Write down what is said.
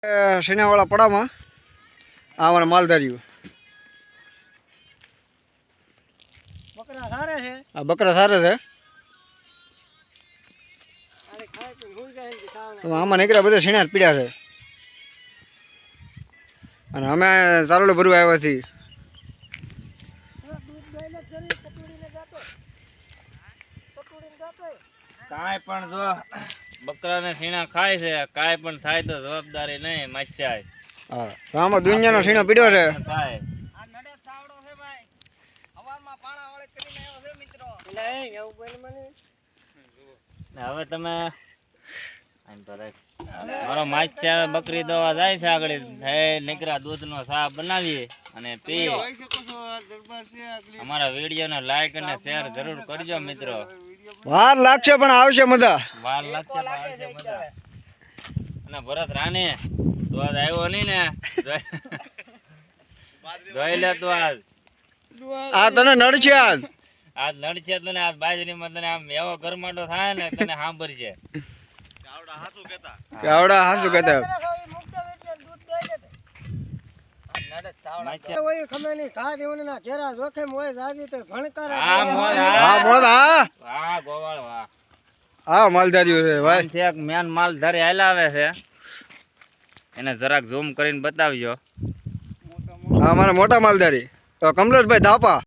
સીનાવાળા પડામાં આ અમારા માલધારીઓ બકરા સારે છે. આમાં નીકળ્યા બધા સીણા પીડ્યા છે અને અમે ચારોડે ભરવા આવ્યા છીએ. કાંઈ પણ જો બકરાને સીણા ખાય છે, કાંઈ પણ થાય તો જવાબદારી નહીં માચ્યા. હા, આમાં દુનિયાનો સીણો પીડ્યો છે. થાય હવે તમે મારો માચ્યા બકરી દવા જાય છે આગળ નીકળ્યા દૂધનો ચા બનાવીએ અને પીએ. અમારા વિડીયોને લાઈક અને શેર જરૂર કરજો મિત્રો. વાર લાગશે પણ આવશે મજા. વાર લાગશે પણ આવશે મજા. અને ભરત રાણી તો આજ આવ્યો નહીં ને જોઈ લે તું આજ આ તને નડશે. આજ નડશે તને. આજ બાજરીમાં તને આમ એવો ગરમાટો થાય ને તને સાંભળશે. આવડા હાસુ કહેતા હા માલધારીઓ છે ભાઈ. એક મેન માલધારી હાલાવે છે એને જરાક ઝૂમ કરીને બતાવજો. હા અમારા મોટા માલધારી તો કમલેશભાઈ ધાપા.